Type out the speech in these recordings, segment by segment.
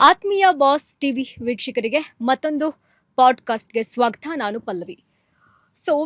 ಆತ್ಮೀಯ boss TV ವೀಕ್ಷಕರಿಗೆ ಮತ್ತೊಂದು ಪಾಡ್ಕಾಸ್ಟ್ಗೆ ಸ್ವಾಗತ. ನಾನು ಪಲ್ಲವಿ.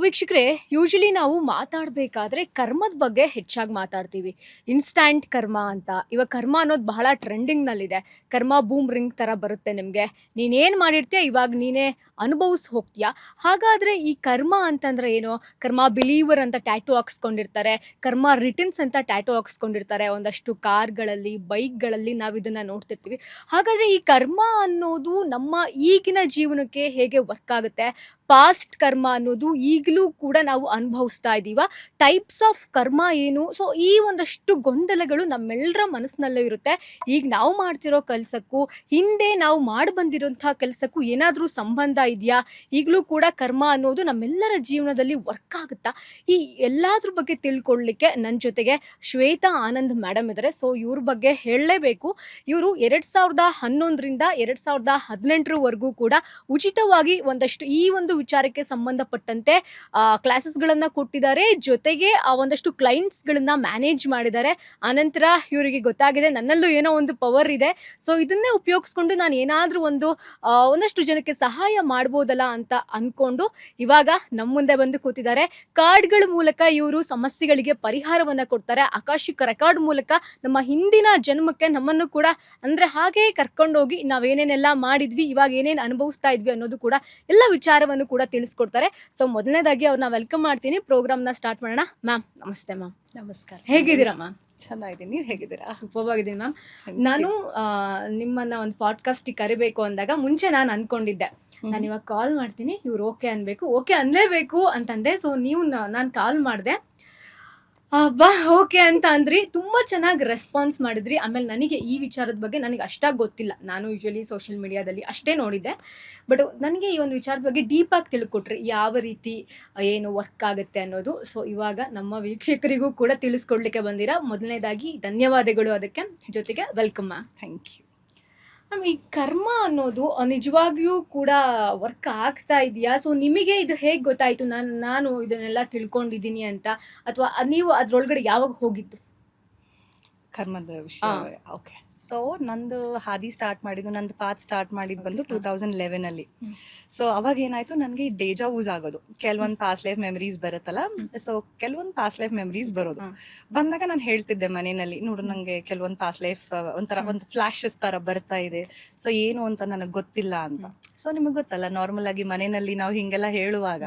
ವೀಕ್ಷಕರೇ, ಯೂಶಲಿ ನಾವು ಮಾತಾಡಬೇಕಾದ್ರೆ ಕರ್ಮದ ಬಗ್ಗೆ ಹೆಚ್ಚಾಗಿ ಮಾತಾಡ್ತೀವಿ. ಇನ್ಸ್ಟ್ಯಾಂಟ್ ಕರ್ಮ ಅಂತ. ಇವಾಗ ಕರ್ಮ ಅನ್ನೋದು ಬಹಳ ಟ್ರೆಂಡಿಂಗ್ನಲ್ಲಿದೆ. ಕರ್ಮ ಬೂಮ್ ರಿಂಗ್ ಥರ ಬರುತ್ತೆ ನಿಮಗೆ. ನೀನೇನು ಮಾಡಿರ್ತೀಯ ಇವಾಗ ನೀನೇ ಅನುಭವಿಸಿ ಹೋಗ್ತೀಯ. ಹಾಗಾದರೆ ಈ ಕರ್ಮ ಅಂತಂದರೆ ಏನು? ಕರ್ಮ ಬಿಲೀವರ್ ಅಂತ ಟ್ಯಾಟೂ ಹಾಕ್ಸ್ಕೊಂಡಿರ್ತಾರೆ, ಕರ್ಮ ರಿಟರ್ನ್ಸ್ ಅಂತ ಟ್ಯಾಟೂ ಹಾಕ್ಸ್ಕೊಂಡಿರ್ತಾರೆ. ಒಂದಷ್ಟು ಕಾರ್ಗಳಲ್ಲಿ, ಬೈಕ್ಗಳಲ್ಲಿ ನಾವು ಇದನ್ನು ನೋಡ್ತಿರ್ತೀವಿ. ಹಾಗಾದರೆ ಈ ಕರ್ಮ ಅನ್ನೋದು ನಮ್ಮ ಈಗಿನ ಜೀವನಕ್ಕೆ ಹೇಗೆ ವರ್ಕ್ ಆಗುತ್ತೆ? ಪಾಸ್ಟ್ ಕರ್ಮ ಅನ್ನೋದು ಈಗಲೂ ಕೂಡ ನಾವು ಅನುಭವಿಸ್ತಾ ಇದ್ದೀವ? ಟೈಪ್ಸ್ ಆಫ್ ಕರ್ಮ ಏನು? ಈ ಒಂದಷ್ಟು ಗೊಂದಲಗಳು ನಮ್ಮೆಲ್ಲರ ಮನಸ್ಸಿನಲ್ಲೇ ಇರುತ್ತೆ. ಈಗ ನಾವು ಮಾಡ್ತಿರೋ ಕೆಲಸಕ್ಕೂ ಹಿಂದೆ ನಾವು ಮಾಡಿ ಬಂದಿರೋಂಥ ಕೆಲಸಕ್ಕೂ ಏನಾದರೂ ಸಂಬಂಧ ಇದೆಯಾ? ಈಗಲೂ ಕೂಡ ಕರ್ಮ ಅನ್ನೋದು ನಮ್ಮೆಲ್ಲರ ಜೀವನದಲ್ಲಿ ವರ್ಕ್ ಆಗುತ್ತಾ? ಈ ಎಲ್ಲಾದ್ರ ಬಗ್ಗೆ ತಿಳ್ಕೊಳ್ಳಿಕ್ಕೆ ನನ್ನ ಜೊತೆಗೆ ಶ್ವೇತಾ ಆನಂದ್ ಮೇಡಮ್ ಇದ್ದಾರೆ. ಇವ್ರ ಬಗ್ಗೆ ಹೇಳಲೇಬೇಕು. ಇವರು 2011ರಿಂದ 2018ರವರೆಗೂ ಕೂಡ ಉಚಿತವಾಗಿ ಒಂದಷ್ಟು ಈ ಒಂದು ವಿಚಾರಕ್ಕೆ ಸಂಬಂಧಪಟ್ಟಂತೆ ಕ್ಲಾಸಸ್ಗಳನ್ನು ಕೊಟ್ಟಿದ್ದಾರೆ. ಜೊತೆಗೆ ಒಂದಷ್ಟು ಕ್ಲೈಂಟ್ಸ್ಗಳನ್ನ ಮ್ಯಾನೇಜ್ ಮಾಡಿದ್ದಾರೆ. ಆನಂತರ ಇವರಿಗೆ ಗೊತ್ತಾಗಿದೆ ನನ್ನಲ್ಲೂ ಏನೋ ಒಂದು ಪವರ್ ಇದೆ, ಇದನ್ನೇ ಉಪಯೋಗಿಸ್ಕೊಂಡು ನಾನು ಏನಾದರೂ ಒಂದಷ್ಟು ಜನಕ್ಕೆ ಸಹಾಯ ಮಾಡ್ಬೋದಲ್ಲ ಅಂತ ಅಂದ್ಕೊಂಡು ಇವಾಗ ನಮ್ಮ ಮುಂದೆ ಬಂದು ಕೂತಿದ್ದಾರೆ. ಕಾರ್ಡ್ಗಳ ಮೂಲಕ ಇವರು ಸಮಸ್ಯೆಗಳಿಗೆ ಪರಿಹಾರವನ್ನು ಕೊಡ್ತಾರೆ. ಆಕಾಶಿಕ ರೆಕಾರ್ಡ್ ಮೂಲಕ ನಮ್ಮ ಹಿಂದಿನ ಜನ್ಮಕ್ಕೆ ನಮ್ಮನ್ನು ಕೂಡ ಅಂದರೆ ಹಾಗೆ ಕರ್ಕೊಂಡೋಗಿ ನಾವೇನೇನೆಲ್ಲ ಮಾಡಿದ್ವಿ, ಇವಾಗ ಏನೇನು ಅನುಭವಿಸ್ತಾ ಇದ್ವಿ ಅನ್ನೋದು ಕೂಡ ಎಲ್ಲ ವಿಚಾರವನ್ನು ಕೂಡ ತಿಳಿಸ್ಕೊಡ್ತಾರೆ. ಮೊದಲನೇದಾಗಿ ಅವ್ರನ್ನ ವೆಲ್ಕಮ್ ಮಾಡ್ತೀನಿ. ಪ್ರೋಗ್ರಾಮ್ನ ಸ್ಟಾರ್ಟ್ ಮಾಡೋಣ. ಮ್ಯಾಮ್ ನಮಸ್ತೆ. ಮ್ಯಾಮ್ ನಮಸ್ಕಾರ. ಹೇಗಿದ್ದೀರಾ ಮ್ಯಾಮ್? ಚೆನ್ನಾಗಿದ್ದೀನಿ, ನೀವು ಹೇಗಿದ್ದೀರಾ? ಸೂಪರ್ ಆಗಿದ್ದೀನಿ ಮ್ಯಾಮ್. ನಾನು ನಿಮ್ಮನ್ನ ಒಂದು ಪಾಡ್ಕಾಸ್ಟಿಗೆ ಕರಿಬೇಕು ಅಂದಾಗ ಮುಂಚೆ ನಾನು ಅನ್ಕೊಂಡಿದ್ದೆ, ನಾನು ಇವಾಗ ಕಾಲ್ ಮಾಡ್ತೀನಿ, ಇವ್ರು ಓಕೆ ಅನ್ಬೇಕು, ಓಕೆ ಅನ್ಲೇಬೇಕು ಅಂತಂದೆ. ನೀವು ನಾನು ಕಾಲ್ ಮಾಡಿದೆ, ಓಕೆ ಅಂತ ಅಂದ್ರಿ. ತುಂಬ ಚೆನ್ನಾಗಿ ರೆಸ್ಪಾನ್ಸ್ ಮಾಡಿದ್ರಿ. ಆಮೇಲೆ ನನಗೆ ಈ ವಿಚಾರದ ಬಗ್ಗೆ ನನಗೆ ಅಷ್ಟಾಗಿ ಗೊತ್ತಿಲ್ಲ. ನಾನು ಯೂಶ್ವಲಿ ಸೋಷಿಯಲ್ ಮೀಡಿಯಾದಲ್ಲಿ ಅಷ್ಟೇ ನೋಡಿದ್ದೆ. ಬಟ್ ನನಗೆ ಈ ಒಂದು ವಿಚಾರದ ಬಗ್ಗೆ ಡೀಪಾಗಿ ತಿಳ್ಕೊಟ್ರಿ, ಯಾವ ರೀತಿ ಏನು ವರ್ಕ್ ಆಗುತ್ತೆ ಅನ್ನೋದು. ಇವಾಗ ನಮ್ಮ ವೀಕ್ಷಕರಿಗೂ ಕೂಡ ತಿಳಿಸ್ಕೊಡ್ಲಿಕ್ಕೆ ಬಂದಿರಾ. ಮೊದಲನೇದಾಗಿ ಧನ್ಯವಾದಗಳು ಅದಕ್ಕೆ. ಜೊತೆಗೆ welcome ma'am. Thank you ma'am. ಈ ಕರ್ಮ ಅನ್ನೋದು ನಿಜವಾಗಿಯೂ ಕೂಡ ವರ್ಕ್ ಆಗ್ತಾ ಇದೆಯಾ? ನಿಮಗೆ ಇದು ಹೇಗೆ ಗೊತ್ತಾಯಿತು ನಾನು ಇದನ್ನೆಲ್ಲ ತಿಳ್ಕೊಂಡಿದ್ದೀನಿ ಅಂತ? ಅಥವಾ ನೀವು ಅದರೊಳಗಡೆ ಯಾವಾಗ ಹೋಗಿದ್ದು? ಕರ್ಮದ ವಿಷಯ. ಓಕೆ. ನಂದು ಹಾದಿ ಸ್ಟಾರ್ಟ್ ಮಾಡಿದ್ದು, ನಂದು ಪಾತ್ ಸ್ಟಾರ್ಟ್ ಮಾಡಿದ್ದು ಬಂದು 2011ಅಲ್ಲಿ. ಅವಾಗ ಏನಾಯ್ತು, ನನಗೆ ಈ ಡೇಜಾ ವೂಸ್ ಆಗೋದು. ಕೆಲವೊಂದು ಪಾಸ್ಟ್ ಲೈಫ್ ಮೆಮರೀಸ್ ಬರುತ್ತಲ್ಲ, ಕೆಲವೊಂದು ಪಾಸ್ಟ್ ಲೈಫ್ ಮೆಮರೀಸ್ ಬರೋದು. ಬಂದಾಗ ನಾನು ಹೇಳ್ತಿದ್ದೆ ಮನೆಯಲ್ಲಿ, ನೋಡು ನಂಗೆ ಕೆಲವೊಂದು ಪಾಸ್ಟ್ ಲೈಫ್ ಒಂಥರ ಒಂದು ಫ್ಲಾಶಸ್ ತರ ಬರ್ತಾ ಇದೆ, ಏನು ಅಂತ ನನಗೆ ಗೊತ್ತಿಲ್ಲ ಅಂತ. ನಿಮಗೆ ಗೊತ್ತಲ್ಲ, ನಾರ್ಮಲ್ ಆಗಿ ಮನೆಯಲ್ಲಿ ನಾವು ಹಿಂಗೆಲ್ಲ ಹೇಳುವಾಗ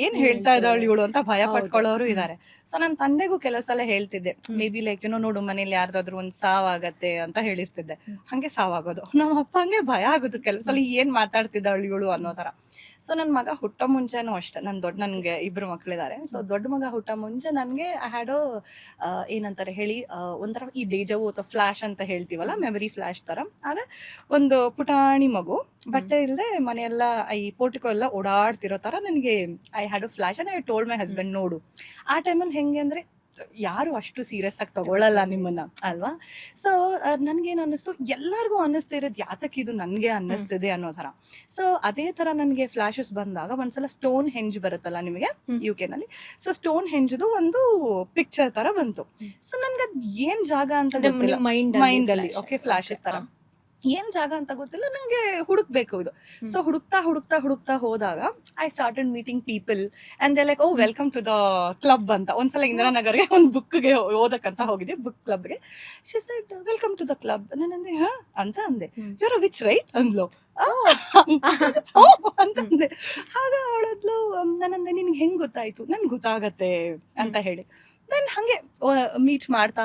ಏನ್ ಹೇಳ್ತಾ ಇದ್ದಾಳು ಇವಳು ಅಂತ ಭಯ ಪಟ್ಕೊಳ್ಳೋರು ಇದ್ದಾರೆ. ನನ್ನ ತಂದೆಗೂ ಕೆಲವು ಸಲ ಹೇಳ್ತಿದ್ದೆ, ಮೇ ಬಿ ಲೈಕ್ ನೋಡು ಮನೇಲಿ ಯಾರ್ದಾದ್ರು ಒಂದು ಸಾವಾಗತ್ತೆ ಅಂತ ಹೇಳಿರ್ತಿದ್ದೆ. ಹಂಗೆ ಸಾವಾಗೋದು. ನಮ್ಮ ಅಪ್ಪ ಹಂಗೆ ಭಯ ಆಗೋದು ಕೆಲವು ಸಲ, ಏನ್ ಮಾತಾಡ್ತಿದ್ದಾಳು ಇವಳು ಅನ್ನೋ ತರ. ನನ್ನ ಮಗ ಹುಟ್ಟ ಮುಂಚೆನೂ ಅಷ್ಟೇ, ನನ್ಗೆ 2 ಮಕ್ಳಿದ್ದಾರೆ. ದೊಡ್ಡ ಮಗ ಹುಟ್ಟ ಮುಂಚೆ ನನ್ಗೆ ಐ ಹ್ಯಾಡ್ ಏನಂತಾರೆ ಹೇಳಿ, ಒಂಥರ ಈ ಡೇಜಾವು ಅಥವಾ ಫ್ಲಾಶ್ ಅಂತ ಹೇಳ್ತೀವಲ್ಲ, ಮೆಮರಿ ಫ್ಲಾಶ್ ತರ. ಆಗ ಒಂದು ಪುಟಾಣಿ ಮಗು ಬಟ್ಟೆ ಇಲ್ಲದೆ ಮನೆಯೆಲ್ಲ ಈ ಪೋರ್ಟಿಕೋ ಎಲ್ಲ ಓಡಾಡ್ತಿರೋ ತರ ನನಗೆ I had flash and I told my husband, ನೋಡು. ಆ ಟೈಮಲ್ಲಿ ಹೆಂಗೆ ಅಂದ್ರೆ ಯಾರು ಅಷ್ಟು ಸೀರಿಯಸ್ ಆಗಿ ತಗೊಳ್ಳಲ್ಲ ನಿಮ್ಮನ್ನ, ಅಲ್ವಾ? ನನ್ಗೇನು ಅನ್ನಿಸ್ತು, ಎಲ್ಲರಿಗೂ ಅನ್ನಿಸ್ತಿರೋದು ಯಾತಕ್ಕೆ ಇದು ನನ್ಗೆ ಅನ್ನಿಸ್ತಿದೆ ಅನ್ನೋ ತರ. ಅದೇ ತರ ನನ್ಗೆ ಫ್ಲಾಶಸ್ ಬಂದಾಗ ಒಂದ್ಸಲ ಸ್ಟೋನ್ ಹೆಂಜ್ ಬರುತ್ತಲ್ಲ ನಿಮಗೆ UK ನಲ್ಲಿ. ಸ್ಟೋನ್ ಹೆಂಜ್ದು ಒಂದು ಪಿಕ್ಚರ್ ತರ ಬಂತು. ನನ್ಗೆ ಅದ್ ಏನ್ ಜಾಗ ಅಂತ ಗೊತ್ತಿಲ್ಲ, ಮೈಂಡ್ ಅಲ್ಲಿ ಓಕೆ ಫ್ಲಾಶಸ್ ತರ ಏನ್ ಜಾಗ ಅಂತ ಗೊತ್ತಿಲ್ಲ, ನಂಗೆ ಹುಡುಕ್ಬೇಕು ಇದು. ಹುಡುಕ್ತಾ ಹೋದಾಗ I started meeting people and they like, oh welcome to the club ಅಂತ. ಒಂದ್ಸಲ ಇಂದಿರಾನಗರ್ಗೆ ಒಂದು ಬುಕ್ಗೆ ಓದಕ್ಕಂತ ಹೋಗಿದ್ದೆ, ಬುಕ್ ಕ್ಲಬ್ಗೆ. She said welcome to the club. ನಾನಂದೆ ಹಾ ಅಂತ ಅಂದೆ. ಯುವರ್ ವಿಚ್ ರೈಟ್ ಅಂದ್ಲು. ಅಂತಂದೆ. ಆಗ ಅವಳದ್ಲು, ನಾನಂದೆ ನಿನ್ಗೆ ಹೆಂಗ್ ಗೊತ್ತಾಯ್ತು? ನನ್ಗೆ ಗೊತ್ತಾಗತ್ತೆ ಅಂತ ಹೇಳಿ. ದೆನ್ ಹಂಗೆ ಮೀಟ್ ಮಾಡ್ತಾ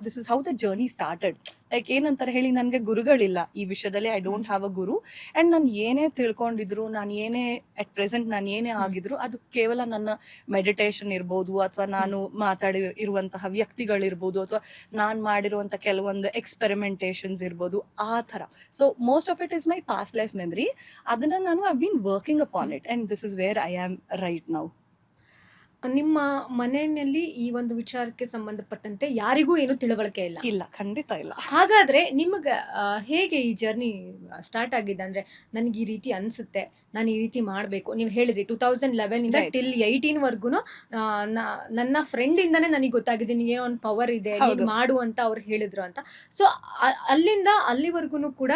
this is how the journey started. Like ಏನಂತಾರೆ ಹೇಳಿ, ನನಗೆ ಗುರುಗಳಿಲ್ಲ ಈ ವಿಷಯದಲ್ಲಿ. I don't have a Guru. And ನಾನು ಏನೇ ತಿಳ್ಕೊಂಡಿದ್ರು, ನಾನು ಏನೇ ಅಟ್ ಪ್ರೆಸೆಂಟ್ ನಾನು ಏನೇ ಆಗಿದ್ರು, ಅದು ಕೇವಲ ನನ್ನ ಮೆಡಿಟೇಷನ್ ಇರ್ಬೋದು, ಅಥವಾ ನಾನು ಇರುವಂತಹ ವ್ಯಕ್ತಿಗಳಿರ್ಬೋದು, ಅಥವಾ ನಾನು ಮಾಡಿರುವಂಥ ಕೆಲವೊಂದು ಎಕ್ಸ್ಪೆರಿಮೆಂಟೇಷನ್ಸ್ ಇರ್ಬೋದು, ಆ ಥರ. Most of it is my past life memory. ಅದನ್ನು ನಾನು I been working upon it and this is where I am right now. ನಿಮ್ಮ ಮನೆಯಲ್ಲಿ ಈ ಒಂದು ವಿಚಾರಕ್ಕೆ ಸಂಬಂಧಪಟ್ಟಂತೆ ಯಾರಿಗೂ ಏನು ತಿಳುವಳಿಕೆ ಇಲ್ಲ. ಇಲ್ಲ, ಖಂಡಿತ ಇಲ್ಲ. ಹಾಗಾದ್ರೆ ನಿಮಗ ಹೇಗೆ ಈ ಜರ್ನಿ ಸ್ಟಾರ್ಟ್ ಆಗಿದೆ? ಅಂದ್ರೆ ನನಗೆ ಈ ರೀತಿ ಅನ್ಸುತ್ತೆ, ನಾನು ಈ ರೀತಿ ಮಾಡಬೇಕು. ನೀವು ಹೇಳಿದ್ರಿ 2011 ಇಂದ Right. ಟಿಲ್ 18 ವರ್ಗುನು ನನ್ನ ಫ್ರೆಂಡ್ ಇಂದಾನೆ ನನಗೆ ಗೊತ್ತಾಗಿದೆ ಏನೋ ಒಂದು ಪವರ್ ಇದೆ, ನೀನ್ ಹೌದು. ಮಾಡು ಅಂತ ಅವ್ರು ಹೇಳಿದ್ರು ಅಂತ. ಸೊ ಅಲ್ಲಿಂದ ಅಲ್ಲಿವರೆಗೂ ಕೂಡ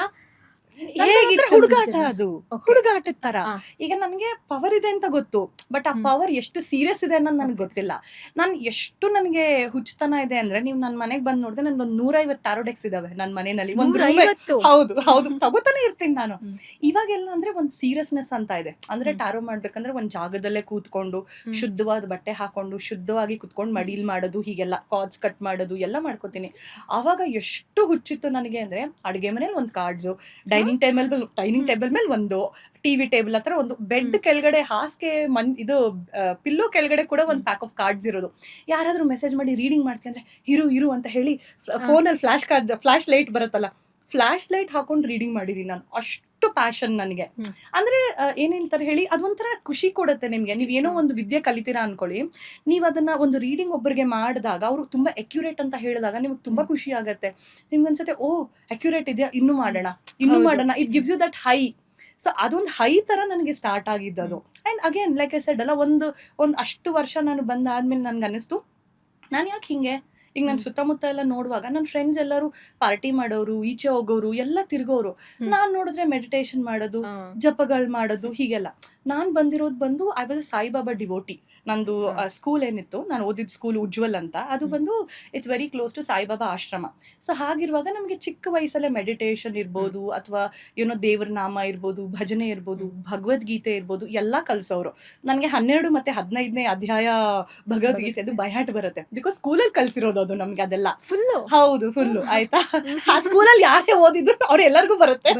ನನ್ನ ಹತ್ರ ಹೇಗಿತ್ತು ಹುಡುಗಾಟ journey? ಅದು, Okay. ಹುಡುಗಾಟದ ತರ. ಆ. ಈಗ ನನ್ಗೆ ಪವರ್ ಇದೆ ಅಂತ ಗೊತ್ತು, ಬಟ್ ಆ ಪವರ್ ಎಷ್ಟು ಸೀರಿಯಸ್ ಇದೆ ಅನ್ನೋದು ನನ್ಗೆ ಗೊತ್ತಿಲ್ಲ. ನನಗೆ ಹುಚ್ಚತನ ಇದೆ ಅಂದ್ರೆ, ನೀವು ನನ್ನ ಮನೆಗೆ ಬಂದ್ ನೋಡಿದ್ರೆ ನನ್ ಒಂದು 150 ಟ್ಯಾರೋಡೆಕ್ಸ್ ಇದಾವೆ ನನ್ನ ಮನೆಯಲ್ಲಿ. ಒಂದು 150? ಹೌದು ಹೌದು, ತಗೋತಾನೆ ಇರ್ತೀನಿ ನಾನು. ಹ್ಮ್. ಇವಾಗೆಲ್ಲ ಅಂದ್ರೆ ಒಂದು ಸೀರಿಯಸ್ನೆಸ್ ಅಂತ ಇದೆ. ಅಂದ್ರೆ ಟ್ಯಾರೋ ಮಾಡ್ಬೇಕಂದ್ರೆ ಒಂದ್ ಜಾಗದಲ್ಲೇ ಕೂತ್ಕೊಂಡು, ಶುದ್ಧವಾದ ಬಟ್ಟೆ ಹಾಕೊಂಡು, ಶುದ್ಧವಾಗಿ ಕುತ್ಕೊಂಡು ಮಡೀಲ್ ಮಾಡೋದು, ಹೀಗೆಲ್ಲ ಕಾರ್ಡ್ಸ್ ಕಟ್ ಮಾಡೋದು ಎಲ್ಲ ಮಾಡ್ಕೋತೀನಿ. ಆವಾಗ ಎಷ್ಟು ಹುಚ್ಚಿತ್ತು ನನಗೆ ಅಂದ್ರೆ, ಅಡುಗೆ ಮನೇಲಿ ಒಂದು ಕಾರ್ಡ್ಸು, ಡೈನಿಂಗ್ ಟೇಬಲ್ ಮೇಲೆ ಒಂದು, ಟಿವಿ ಟೇಬಲ್ ಹತ್ರ ಒಂದು, ಬೆಡ್ ಕೆಳಗಡೆ ಹಾಸಿಗೆ ಇದು ಪಿಲ್ಲೋ ಕೆಳಗಡೆ ಕೂಡ ಒಂದು ಪ್ಯಾಕ್ ಆಫ್ ಕಾರ್ಡ್ಸ್ ಇರೋದು. ಯಾರಾದ್ರೂ ಮೆಸೇಜ್ ಮಾಡಿ ರೀಡಿಂಗ್ ಮಾಡ್ತೀನಿ ಅಂದ್ರೆ ಇರು ಅಂತ ಹೇಳಿ ಫೋನಲ್ಲಿ ಫ್ಲಾಶ್ ಲೈಟ್ ಬರುತ್ತಲ್ಲ, ಫ್ಲಾಶ್ ಲೈಟ್ ಹಾಕೊಂಡು ರೀಡಿಂಗ್ ಮಾಡಿದೀನಿ ನಾನು. ಅಷ್ಟು ಪ್ಯಾಷನ್ ನನಗೆ. ಅಂದ್ರೆ ಏನ್ ಹೇಳ್ತಾರೆ ಹೇಳಿ, ಅದೊಂಥರ ಖುಷಿ ಕೊಡುತ್ತೆ ನಿಮ್ಗೆ. ನೀವ್ ಏನೋ ಒಂದು ವಿದ್ಯೆ ಕಲಿತೀರಾ ಅನ್ಕೊಳ್ಳಿ, ನೀವ್ ಅದನ್ನ ಒಂದು ರೀಡಿಂಗ್ ಒಬ್ಬರಿಗೆ ಮಾಡಿದಾಗ, ಅವ್ರು ತುಂಬಾ ಅಕ್ಯುರೇಟ್ ಅಂತ ಹೇಳಿದಾಗ ನಿಮ್ಗೆ ತುಂಬಾ ಖುಷಿ ಆಗತ್ತೆ. ನಿಮ್ಗೆ ಅನ್ಸುತ್ತೆ, ಓ ಅಕ್ಯುರೇಟ್ ಇದೆಯಾ, ಇನ್ನೂ ಮಾಡೋಣ. It gives you that high. So ಅದೊಂದು ಹೈ ತರ ನನಗೆ ಸ್ಟಾರ್ಟ್ ಆಗಿದ್ದದು. And again like I said ಅಲ್ಲ, ಒಂದು ಅಷ್ಟು ವರ್ಷ ನಾನು ಬಂದಾದ್ಮೇಲೆ ನನ್ಗೆ ಅನಿಸ್ತು, ನಾನು ಯಾಕೆ ಹಿಂಗೆ. ಈಗ ನನ್ನ ಸುತ್ತಮುತ್ತ ಎಲ್ಲ ನೋಡುವಾಗ ನನ್ನ ಫ್ರೆಂಡ್ಸ್ ಎಲ್ಲರೂ ಪಾರ್ಟಿ ಮಾಡೋರು, ಈಚೆ ಹೋಗೋರು, ಎಲ್ಲ ತಿರ್ಗೋರು. ನಾನ್ ನೋಡಿದ್ರೆ ಮೆಡಿಟೇಷನ್ ಮಾಡೋದು, ಜಪಗಳು ಮಾಡೋದು, ಹೀಗೆಲ್ಲ. ನಾನ್ ಬಂದು I was a Sai Baba devotee. ನಂದು ಸ್ಕೂಲ್ ಏನಿತ್ತು, ನಾನು ಓದಿದ ಸ್ಕೂಲ್ ಉಜ್ವಲ್ ಅಂತ, ಅದು ಬಂದು it's very close to Sai Baba ashram. So ಹಾಗಿರುವಾಗ ನಮಗೆ ಚಿಕ್ಕ ವಯಸ್ಸಲ್ಲೇ ಮೆಡಿಟೇಷನ್ ಇರ್ಬೋದು, ಅಥವಾ ಏನೋ ದೇವ್ರ ನಾಮ ಇರ್ಬೋದು, ಭಜನೆ ಇರ್ಬೋದು, ಭಗವದ್ಗೀತೆ ಇರ್ಬೋದು, ಎಲ್ಲ ಕಲ್ಸೋರು. ನನಗೆ 12 ಮತ್ತೆ 15ನೇ ಅಧ್ಯಾಯ ಭಗವದ್ಗೀತೆ ಅದು ಬೈಹಾಟ್ ಬರುತ್ತೆ, ಬಿಕಾಸ್ ಸ್ಕೂಲಲ್ಲಿ ಕಲ್ಸಿರೋದು ಅದು ನಮ್ಗೆ ಅದೆಲ್ಲ ಫುಲ್ಲು ಹೌದು ಫುಲ್ಲು. ಆಯ್ತಾ, ಆ ಸ್ಕೂಲಲ್ಲಿ ಯಾರೇ ಓದಿದ್ರು ಅವ್ರು ಎಲ್ಲರಿಗೂ ಬರುತ್ತೆ,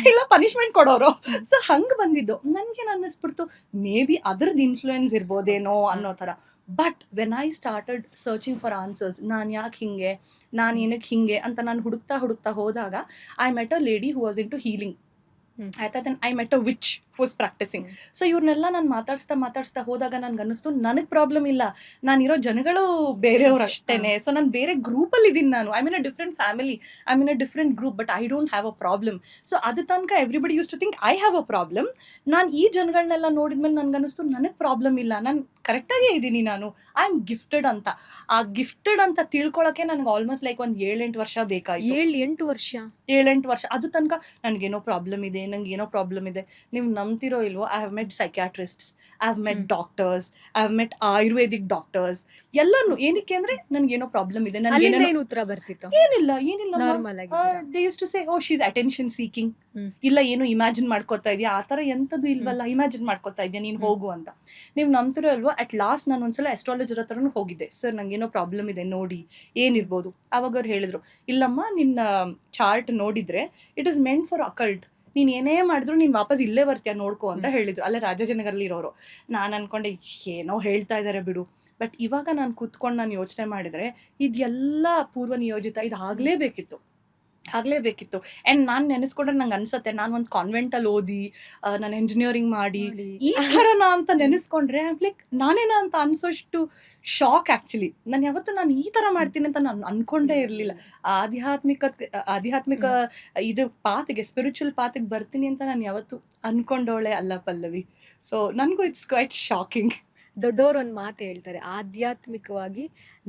ಇಲ್ಲ ಪನಿಷ್ಮೆಂಟ್ ಕೊಡೋರು. ಸೊ ಹಂಗ ಬಂದಿದ್ದು ನನ್ಗೇನ್ ಅನ್ನಿಸ್ಬಿಡ್ತು, ಮೇ ಬಿ ಅದ್ರದ್ದು ಇನ್ಫ್ಲೂಯೆನ್ಸ್ ಇರ್ಬೋದೇನೋ ಅನ್ನೋ ತರ. But when I started searching for answers, ನಾನು ಯಾಕೆ ಹಿಂಗೆ, ನಾನು ಏನಕ್ಕೆ ಹಿಂಗೆ ಅಂತ ನಾನು ಹುಡುಕ್ತಾ ಹೋದಾಗ, I met a lady who was into healing. ಆಯ್ತಾ, then I met a witch was practising. So ಇವ್ರನ್ನೆಲ್ಲ ನಾನು ಮಾತಾಡ್ಸ್ತಾ ಹೋದಾಗ ನನ್ಗೆ ಅನ್ನಿಸ್ತು, ನನಗೆ ಪ್ರಾಬ್ಲಮ್ ಇಲ್ಲ, ನಾನಿರೋ ಜನಗಳು ಬೇರೆಯವ್ರು ಅಷ್ಟೇನೆ. ಸೊ ನಾನು ಬೇರೆ ಗ್ರೂಪಲ್ಲಿ ಇದ್ದೀನಿ, ನಾನು I mean a different family, I mean a different group, but I don't have a problem. So ಅದು ತನಕ everybody used to think I have a problem. ನಾನು ಈ ಜನಗಳನ್ನೆಲ್ಲ ನೋಡಿದ್ಮೇಲೆ ನನ್ಗೆ ಅನ್ನಿಸ್ತು, ನನಗೆ ಪ್ರಾಬ್ಲಮ್ ಇಲ್ಲ, ನಾನು ಕರೆಕ್ಟಾಗೇ ಇದ್ದೀನಿ, ನಾನು ಐ ಆಮ್ ಗಿಫ್ಟೆಡ್ ಅಂತ. ಆ ಗಿಫ್ಟೆಡ್ ಅಂತ ತಿಳ್ಕೊಳಕ್ಕೆ ನನಗೆ ಆಲ್ಮೋಸ್ಟ್ ಲೈಕ್ ಒಂದು 7-8 ವರ್ಷ ಬೇಕಾಯ್ತು. 7-8 ವರ್ಷ 7-8 ವರ್ಷ. ಅದು ತನಕ ನನಗೇನೋ ಪ್ರಾಬ್ಲಮ್ ಇದೆ, ನಂಗೆ ಏನೋ ಪ್ರಾಬ್ಲಮ್ ಇದೆ. ನೀವು ನಂಬ್ತಿರೋ ಇಲ್ವೋ, I have met psychiatrists, I have met doctors, I have met Ayurvedic doctors, ಎಲ್ಲಾನು. ಏನಕ್ಕೆ ಅಂದ್ರೆ ನನ್ಗೇನೋ ಪ್ರಾಬ್ಲಮ್ ಇದೆ, ಅಲ್ಲಿಂದ ಏನು ಉತ್ತರ ಬರ್ತಿತ್ತು? ಏನಿಲ್ಲ Normal ಆಗಿ they used to say, oh she's attention seeking, ಇಲ್ಲ ಏನು ಇಮ್ಯಾಜಿನ್ ಮಾಡ್ಕೋತಾ ಇದೆಯಾ, ಆ ಥರ ಎಂಥದ್ದು ಇಲ್ವಲ್ಲ, ಇಮ್ಯಾಜಿನ್ ಮಾಡ್ಕೋತಾ ಇದೆಯಾ ನೀನು, ಹೋಗು ಅಂತ. ನೀವು ನಂಬ್ತಿರೋ ಅಲ್ವಾ, ಅಟ್ ಲಾಸ್ಟ್ ನಾನು ಒಂದ್ಸಲ ಅಸ್ಟ್ರಾಲಜರ್ ಹತ್ರನೂ ಹೋಗಿದ್ದೆ, ಸರ್ ನಂಗೇನೋ ಪ್ರಾಬ್ಲಮ್ ಇದೆ ನೋಡಿ, ಏನಿರ್ಬೋದು. ಅವಾಗ ಅವ್ರು ಹೇಳಿದ್ರು, ಇಲ್ಲಮ್ಮ ನಿನ್ನ ಚಾರ್ಟ್ ನೋಡಿದ್ರೆ it is meant for occult, ನೀನು ಏನೇ ಮಾಡಿದ್ರು ನೀನು ವಾಪಸ್ ಇಲ್ಲೇ ಬರ್ತೀಯ ನೋಡ್ಕೊ ಅಂತ ಹೇಳಿದ್ರು. ಅಲ್ಲೇ ರಾಜಾಜಿನಗರಲ್ಲಿ ಇರೋರು. ನಾನು ಅನ್ಕೊಂಡೆ ಏನೋ ಹೇಳ್ತಾ ಇದ್ದಾರೆ ಬಿಡು. ಬಟ್ ಇವಾಗ ನಾನು ಕೂತ್ಕೊಂಡು ನಾನು ಯೋಚನೆ ಮಾಡಿದರೆ, ಇದೆಲ್ಲ ಪೂರ್ವ ನಿಯೋಜಿತ, ಇದು ಆಗಲೇಬೇಕಿತ್ತು. ಆ್ಯಂಡ್ ನಾನು ನೆನೆಸ್ಕೊಂಡ್ರೆ ನಂಗೆ ಅನ್ಸತ್ತೆ, ನಾನು ಒಂದು ಕಾನ್ವೆಂಟಲ್ಲಿ ಓದಿ, ನಾನು ಎಂಜಿನಿಯರಿಂಗ್ ಮಾಡಿ ಈ ಥರನಾ ಅಂತ ನೆನೆಸ್ಕೊಂಡ್ರೆ ಲೈಕ್ ನಾನೇನಾ ಅಂತ ಅನ್ಸೋಷ್ಟು ಶಾಕ್. ಆ್ಯಕ್ಚುಲಿ ನಾನು ಈ ಥರ ಮಾಡ್ತೀನಿ ಅಂತ ನಾನು ಅನ್ಕೊಂಡೇ ಇರಲಿಲ್ಲ. ಆಧ್ಯಾತ್ಮಿಕ ಇದು ಪಾತಿಗೆ, ಸ್ಪಿರಿಚುವಲ್ ಪಾತಿಗೆ ಬರ್ತೀನಿ ಅಂತ ನಾನು ಯಾವತ್ತೂ ಅನ್ಕೊಂಡವಳೆ ಅಲ್ಲ ಪಲ್ಲವಿ. ಸೊ ನನಗೂ ಇಟ್ಸ್ ಕ್ವೈಟ್ ಶಾಕಿಂಗ್. ದೊಡ್ಡವರು ಒಂದು ಮಾತು ಹೇಳ್ತಾರೆ, ಆಧ್ಯಾತ್ಮಿಕವಾಗಿ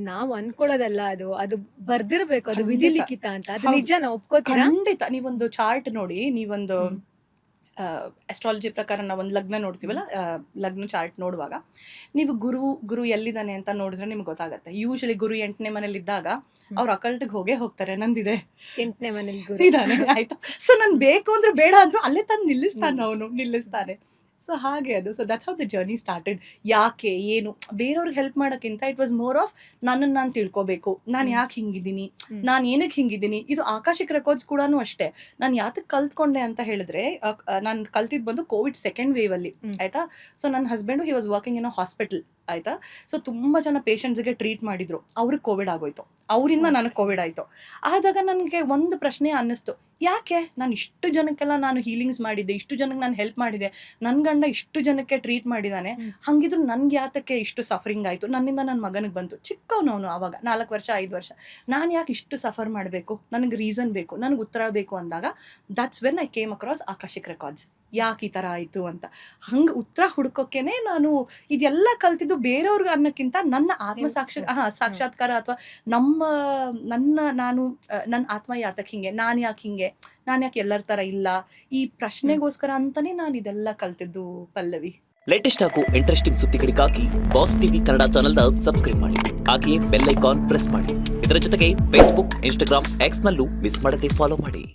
ನಾವು ಅನ್ಕೊಳ್ಳೋದಲ್ಲ, ಅದು ಬರ್ದಿರ್ಬೇಕು, ಅದು ವಿಧಿ ಲಿಖಿತ ಅಂತ. ಅದು ನಿಜ, ನಾವು ಒಪ್ಕೋತೀರಾ? ಖಂಡಿತ. ನೀವೊಂದು ಚಾರ್ಟ್ ನೋಡಿ, ನೀವೊಂದು ಅಸ್ಟ್ರಾಲಜಿ ಪ್ರಕಾರ ನಾವು ಒಂದು ಲಗ್ನ ನೋಡ್ತೀವಲ್ಲ, ಲಗ್ನ ಚಾರ್ಟ್ ನೋಡುವಾಗ ನೀವು ಗುರು ಎಲ್ಲಿದ್ದಾನೆ ಅಂತ ನೋಡಿದ್ರೆ ನಿಮ್ಗೆ ಗೊತ್ತಾಗತ್ತೆ. ಯೂಶಲಿ ಗುರು 8ನೇ ಮನೇಲಿ ಇದ್ದಾಗ ಅವ್ರು ಅಕಲ್ಟಿಗೆ ಹೋಗ್ತಾರೆ. ನಂದಿದೆ 8ನೇ ಮನೇಲಿ ಗುರು ಇದ್ದಾನೆ, ಆಯ್ತಾ. ಸೊ ನಾನು ಬೇಕು ಅಂದ್ರೆ ಬೇಡ ಅಂದ್ರು ಅಲ್ಲೇ ತಂದು ನಿಲ್ಲಿಸ್ತಾನೆ. ಸೊ ಹಾಗೆ ಅದು. So that's how the journey started. ಯಾಕೆ ಏನು ಬೇರೆಯವ್ರಿಗೆ ಹೆಲ್ಪ್ ಮಾಡೋಕ್ಕಿಂತ ಇಟ್ ವಾಸ್ ಮೋರ್ ಆಫ್ ನನ್ನನ್ನು ನಾನು ತಿಳ್ಕೊಬೇಕು, ನಾನು ಯಾಕೆ ಹಿಂಗಿದ್ದೀನಿ, ನಾನು ಏನಕ್ಕೆ ಹಿಂಗಿದ್ದೀನಿ. ಇದು ಆಕಾಶಿಕ್ ರೆಕಾರ್ಡ್ಸ್ ಕೂಡ ಅಷ್ಟೇ. ನಾನು ಯಾತಕ್ಕೆ ಕಲ್ತ್ಕೊಂಡೆ ಅಂತ ಹೇಳಿದ್ರೆ, ನಾನು ಕಲ್ತಿದ್ದು ಬಂದು ಕೋವಿಡ್ 2nd ವೇವ್ ಅಲ್ಲಿ, ಆಯ್ತಾ. ಸೊ ನನ್ನ husband he was working in a hospital, ಆಯ್ತಾ. ಸೊ ತುಂಬ ಜನ ಪೇಷಂಟ್ಸ್ಗೆ ಟ್ರೀಟ್ ಮಾಡಿದ್ರು, ಅವ್ರಿಗೆ ಕೋವಿಡ್ ಆಗೋಯ್ತು. ಅವರಿಂದ ನನಗೆ ಕೋವಿಡ್ ಆಯಿತು. ಆದಾಗ ನನಗೆ ಒಂದು ಪ್ರಶ್ನೆ ಅನ್ನಿಸ್ತು, ಯಾಕೆ ನಾನು ಇಷ್ಟು ಜನಕ್ಕೆಲ್ಲ ನಾನು ಹೀಲಿಂಗ್ಸ್ ಮಾಡಿದ್ದೆ, ಇಷ್ಟು ಜನಕ್ಕೆ ನಾನು ಹೆಲ್ಪ್ ಮಾಡಿದೆ, ನನ್ನ ಗಂಡ ಇಷ್ಟು ಜನಕ್ಕೆ ಟ್ರೀಟ್ ಮಾಡಿದ್ದಾನೆ, ಹಂಗಿದ್ರು ನನ್ಗೆ ಯಾತಕ್ಕೆ ಇಷ್ಟು ಸಫರಿಂಗ್ ಆಯಿತು, ನನ್ನಿಂದ ನನ್ನ ಮಗನಿಗೆ ಬಂತು, ಚಿಕ್ಕವನವನು ಆವಾಗ 4 ವರ್ಷ 5 ವರ್ಷ, ನಾನು ಯಾಕೆ ಇಷ್ಟು ಸಫರ್ ಮಾಡಬೇಕು, ನನಗೆ ರೀಸನ್ ಬೇಕು, ನನಗೆ ಉತ್ತರ ಬೇಕು ಅಂದಾಗ that's when I came across Akashic records. ಯಾಕೆ ಈ ಥರ ಆಯಿತು ಅಂತ ಹಂಗೆ ಉತ್ತರ ಹುಡ್ಕೋಕ್ಕೇನೆ ನಾನು ಇದೆಲ್ಲ ಕಲ್ತಿದ್ದು. ಬೇರೆಯವ್ರಿಗೆ ಅನ್ನೋಕ್ಕಿಂತ ನನ್ನ ಸಾಕ್ಷಾತ್ಕಾರ ಅಥವಾ ನನ್ನ ಆತ್ಮ ಯಾತಕ್ಕೆ ಹಿಂಗೆ, ನಾನು ಯಾಕೆ ಎಲ್ಲರ ಥರ ಇಲ್ಲ, ಈ ಪ್ರಶ್ನೆಗೋಸ್ಕರ ಅಂತಲೇ ನಾನು ಇದೆಲ್ಲ ಕಲ್ತಿದ್ದು ಪಲ್ಲವಿ. ಲೇಟೆಸ್ಟ್ ಹಾಗೂ ಇಂಟ್ರೆಸ್ಟಿಂಗ್ ಸುದ್ದಿಗಳಿಗಾಗಿ ಬಾಸ್ ಟಿವಿ ಕನ್ನಡ ಚಾನೆಲ್ನ ಸಬ್ಸ್ಕ್ರೈಬ್ ಮಾಡಿ, ಹಾಗೆಯೇ ಬೆಲ್ ಐಕಾನ್ ಪ್ರೆಸ್ ಮಾಡಿ. ಇದರ ಜೊತೆಗೆ ಫೇಸ್ಬುಕ್, ಇನ್ಸ್ಟಾಗ್ರಾಮ್, ಎಕ್ಸ್ನಲ್ಲೂ ಮಿಸ್ ಮಾಡದೆ ಫಾಲೋ ಮಾಡಿ.